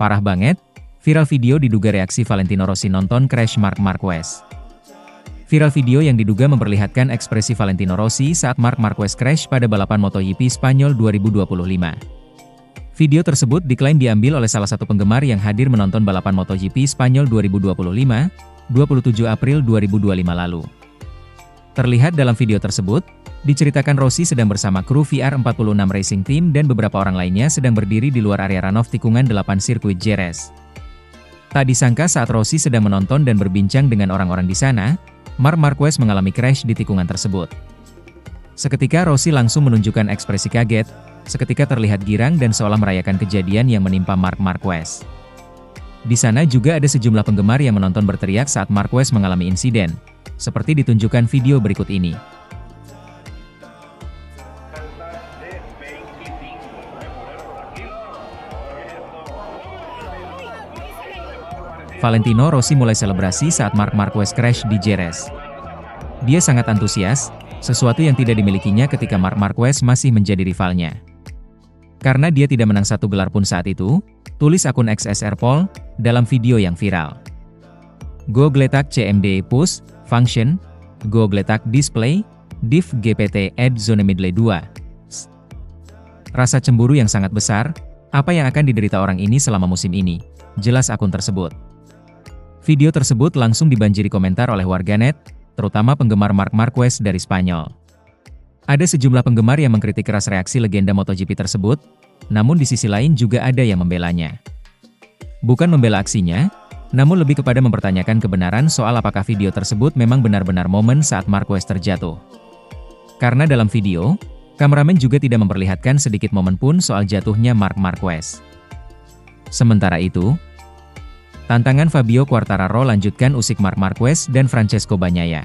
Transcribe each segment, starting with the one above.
Parah banget, viral video diduga reaksi Valentino Rossi nonton crash Marc Marquez. Viral video yang diduga memperlihatkan ekspresi Valentino Rossi saat Marc Marquez crash pada balapan MotoGP Spanyol 2025. Video tersebut diklaim diambil oleh salah satu penggemar yang hadir menonton balapan MotoGP Spanyol 2025, 27 April 2025 lalu. Terlihat dalam video tersebut, diceritakan Rossi sedang bersama kru VR46 Racing Team dan beberapa orang lainnya sedang berdiri di luar area runoff tikungan 8 sirkuit Jerez. Tak disangka saat Rossi sedang menonton dan berbincang dengan orang-orang di sana, Marc Marquez mengalami crash di tikungan tersebut. Seketika Rossi langsung menunjukkan ekspresi kaget, seketika terlihat girang dan seolah merayakan kejadian yang menimpa Marc Marquez. Di sana juga ada sejumlah penggemar yang menonton berteriak saat Marquez mengalami insiden, seperti ditunjukkan video berikut ini. Valentino Rossi mulai selebrasi saat Marc Marquez crash di Jerez. Dia sangat antusias, sesuatu yang tidak dimilikinya ketika Marc Marquez masih menjadi rivalnya. Karena dia tidak menang satu gelar pun saat itu, tulis akun XSR Pol, dalam video yang viral. Go gletak CMD push, function, go gletak display, div GPT add zone midley 2. Rasa cemburu yang sangat besar, apa yang akan diderita orang ini selama musim ini, jelas akun tersebut. Video tersebut langsung dibanjiri komentar oleh warganet, terutama penggemar Marc Marquez dari Spanyol. Ada sejumlah penggemar yang mengkritik keras reaksi legenda MotoGP tersebut, namun di sisi lain juga ada yang membelanya. Bukan membela aksinya, namun lebih kepada mempertanyakan kebenaran soal apakah video tersebut memang benar-benar momen saat Marquez terjatuh. Karena dalam video, kameramen juga tidak memperlihatkan sedikit momen pun soal jatuhnya Marc Marquez. Sementara itu, tantangan Fabio Quartararo lanjutkan usik Marc Marquez dan Francesco Bagnaia.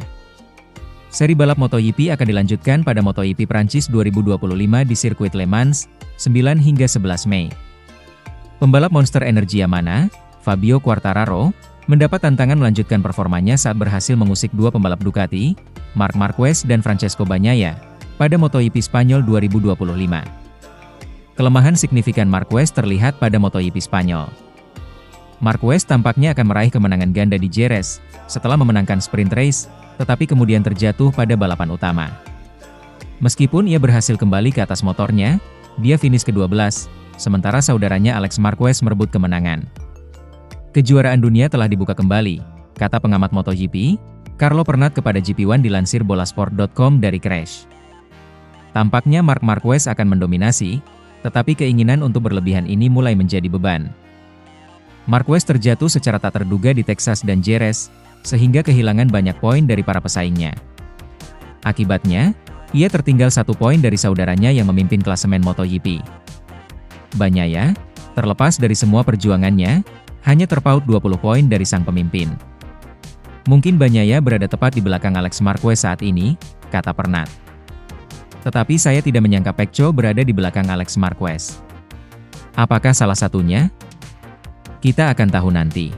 Seri balap MotoGP akan dilanjutkan pada MotoGP Prancis 2025 di sirkuit Le Mans, 9 hingga 11 Mei. Pembalap Monster Energy Yamaha, Fabio Quartararo, mendapat tantangan melanjutkan performanya saat berhasil mengusik dua pembalap Ducati, Marc Marquez dan Francesco Bagnaia, pada MotoGP Spanyol 2025. Kelemahan signifikan Marquez terlihat pada MotoGP Spanyol. Marquez tampaknya akan meraih kemenangan ganda di Jerez, setelah memenangkan sprint race, tetapi kemudian terjatuh pada balapan utama. Meskipun ia berhasil kembali ke atas motornya, dia finish ke-12, sementara saudaranya Alex Marquez merebut kemenangan. Kejuaraan dunia telah dibuka kembali, kata pengamat MotoGP, Carlo Pernat kepada GP1 dilansir bolasport.com dari crash. Tampaknya Marc Marquez akan mendominasi, tetapi keinginan untuk berlebihan ini mulai menjadi beban. Marquez terjatuh secara tak terduga di Texas dan Jerez, sehingga kehilangan banyak poin dari para pesaingnya. Akibatnya, ia tertinggal 1 poin dari saudaranya yang memimpin klasemen MotoGP. Bagnaia, terlepas dari semua perjuangannya, hanya terpaut 20 poin dari sang pemimpin. Mungkin Bagnaia berada tepat di belakang Alex Marquez saat ini, kata Pernat. Tetapi saya tidak menyangka Pecco berada di belakang Alex Marquez. Apakah salah satunya? Kita akan tahu nanti.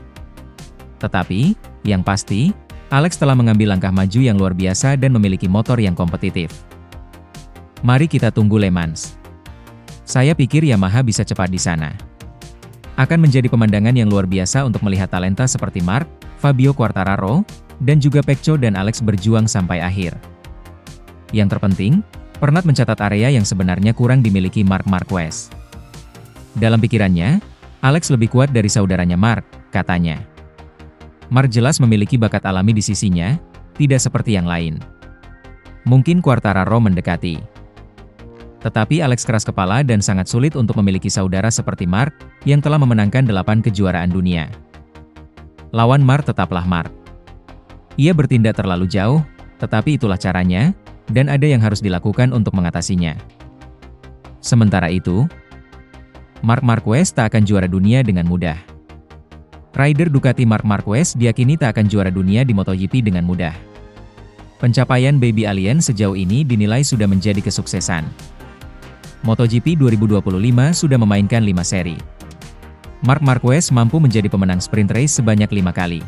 Tetapi, yang pasti, Alex telah mengambil langkah maju yang luar biasa dan memiliki motor yang kompetitif. Mari kita tunggu Le Mans. Saya pikir Yamaha bisa cepat di sana. Akan menjadi pemandangan yang luar biasa untuk melihat talenta seperti Marc, Fabio Quartararo, dan juga Pecco dan Alex berjuang sampai akhir. Yang terpenting, Pernat mencatat area yang sebenarnya kurang dimiliki Marc Marquez. Dalam pikirannya, Alex lebih kuat dari saudaranya Marc, katanya. Marc jelas memiliki bakat alami di sisinya, tidak seperti yang lain. Mungkin Quartararo mendekati. Tetapi Alex keras kepala dan sangat sulit untuk memiliki saudara seperti Marc, yang telah memenangkan 8 kejuaraan dunia. Lawan Marc tetaplah Marc. Ia bertindak terlalu jauh, tetapi itulah caranya, dan ada yang harus dilakukan untuk mengatasinya. Sementara itu, Marc Marquez tak akan juara dunia dengan mudah. Rider Ducati Marc Marquez diyakini tak akan juara dunia di MotoGP dengan mudah. Pencapaian Baby Alien sejauh ini dinilai sudah menjadi kesuksesan. MotoGP 2025 sudah memainkan 5 seri. Marc Marquez mampu menjadi pemenang sprint race sebanyak 5 kali.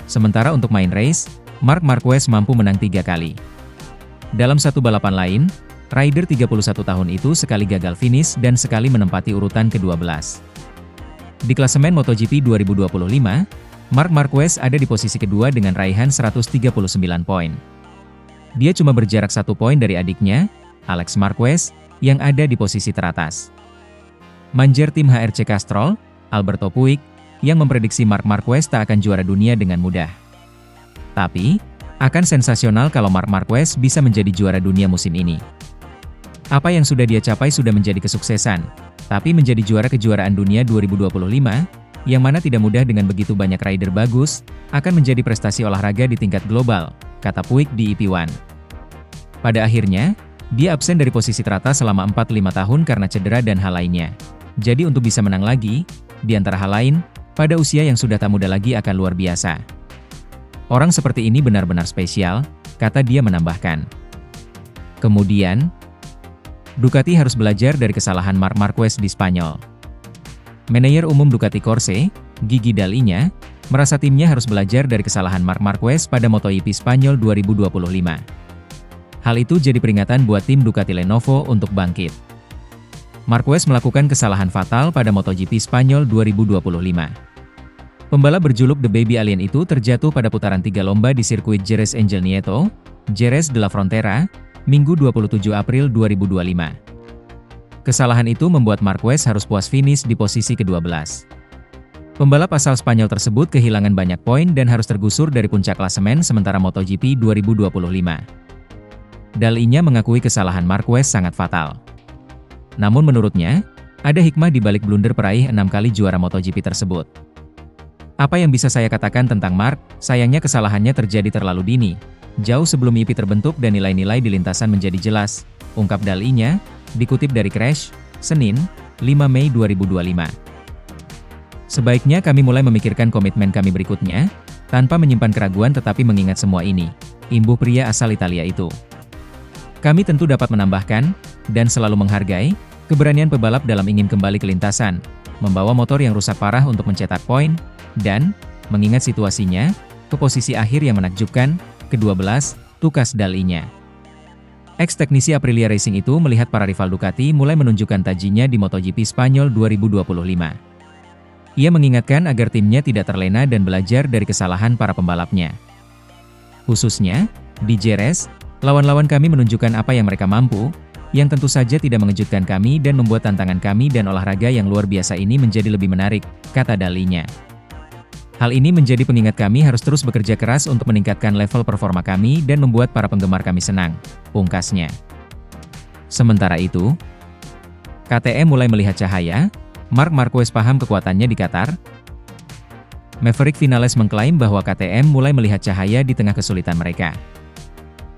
Sementara untuk main race, Marc Marquez mampu menang 3 kali. Dalam satu balapan lain, rider 31 tahun itu sekali gagal finish dan sekali menempati urutan ke-12. Di klasemen MotoGP 2025, Marc Marquez ada di posisi kedua dengan raihan 139 poin. Dia cuma berjarak 1 poin dari adiknya, Alex Marquez, yang ada di posisi teratas. Manajer tim HRC Castrol, Alberto Puig, yang memprediksi Marc Marquez tak akan juara dunia dengan mudah. Tapi, akan sensasional kalau Marc Marquez bisa menjadi juara dunia musim ini. Apa yang sudah dia capai sudah menjadi kesuksesan, tapi menjadi juara kejuaraan dunia 2025, yang mana tidak mudah dengan begitu banyak rider bagus, akan menjadi prestasi olahraga di tingkat global, kata Puig di EP1. Pada akhirnya, dia absen dari posisi teratas selama 4-5 tahun karena cedera dan hal lainnya. Jadi untuk bisa menang lagi, di antara hal lain, pada usia yang sudah tak muda lagi akan luar biasa. Orang seperti ini benar-benar spesial, kata dia menambahkan. Kemudian, Ducati harus belajar dari kesalahan Marc Marquez di Spanyol. Manajer umum Ducati Corse, Gigi Dall'Igna, merasa timnya harus belajar dari kesalahan Marc Marquez pada MotoGP Spanyol 2025. Hal itu jadi peringatan buat tim Ducati Lenovo untuk bangkit. Marquez melakukan kesalahan fatal pada MotoGP Spanyol 2025. Pembalap berjuluk The Baby Alien itu terjatuh pada putaran 3 lomba di sirkuit Jerez Angel Nieto, Jerez de la Frontera, Minggu 27 April 2025. Kesalahan itu membuat Marquez harus puas finish di posisi ke-12. Pembalap asal Spanyol tersebut kehilangan banyak poin dan harus tergusur dari puncak klasemen sementara MotoGP 2025. Dall'Igna mengakui kesalahan Marquez sangat fatal. Namun menurutnya, ada hikmah di balik blunder peraih 6 kali juara MotoGP tersebut. Apa yang bisa saya katakan tentang Marc? Sayangnya kesalahannya terjadi terlalu dini, jauh sebelum IP terbentuk dan nilai-nilai di lintasan menjadi jelas, ungkap Dall'Igna, dikutip dari Crash, Senin, 5 Mei 2025. Sebaiknya kami mulai memikirkan komitmen kami berikutnya, tanpa menyimpan keraguan tetapi mengingat semua ini, imbuh pria asal Italia itu. Kami tentu dapat menambahkan, dan selalu menghargai, keberanian pebalap dalam ingin kembali ke lintasan, membawa motor yang rusak parah untuk mencetak poin, dan, mengingat situasinya, ke posisi akhir yang menakjubkan, ke-12, tukas Dall'Igna. Ex-teknisi Aprilia Racing itu melihat para rival Ducati mulai menunjukkan tajinya di MotoGP Spanyol 2025. Ia mengingatkan agar timnya tidak terlena dan belajar dari kesalahan para pembalapnya. Khususnya, di Jerez, lawan-lawan kami menunjukkan apa yang mereka mampu, yang tentu saja tidak mengejutkan kami dan membuat tantangan kami dan olahraga yang luar biasa ini menjadi lebih menarik, kata Dall'Igna. Hal ini menjadi pengingat kami harus terus bekerja keras untuk meningkatkan level performa kami dan membuat para penggemar kami senang, pungkasnya. Sementara itu, KTM mulai melihat cahaya, Marc Marquez paham kekuatannya di Qatar. Maverick Vinales mengklaim bahwa KTM mulai melihat cahaya di tengah kesulitan mereka.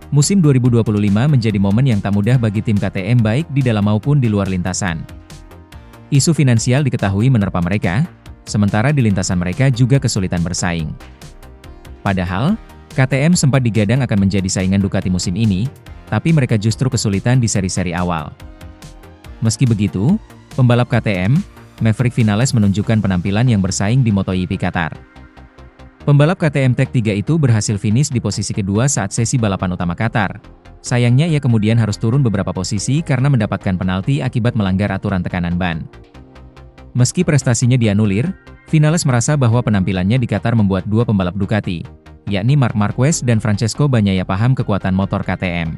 Musim 2025 menjadi momen yang tak mudah bagi tim KTM baik di dalam maupun di luar lintasan. Isu finansial diketahui menerpa mereka, sementara di lintasan mereka juga kesulitan bersaing. Padahal, KTM sempat digadang akan menjadi saingan Ducati musim ini, tapi mereka justru kesulitan di seri-seri awal. Meski begitu, pembalap KTM, Maverick Vinales menunjukkan penampilan yang bersaing di MotoGP Qatar. Pembalap KTM Tech 3 itu berhasil finish di posisi kedua saat sesi balapan utama Qatar. Sayangnya ia kemudian harus turun beberapa posisi karena mendapatkan penalti akibat melanggar aturan tekanan ban. Meski prestasinya dianulir, Vinales merasa bahwa penampilannya di Qatar membuat dua pembalap Ducati, yakni Marc Marquez dan Francesco Bagnaia paham kekuatan motor KTM.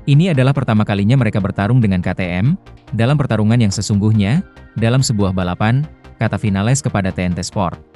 Ini adalah pertama kalinya mereka bertarung dengan KTM, dalam pertarungan yang sesungguhnya, dalam sebuah balapan, kata Vinales kepada TNT Sport.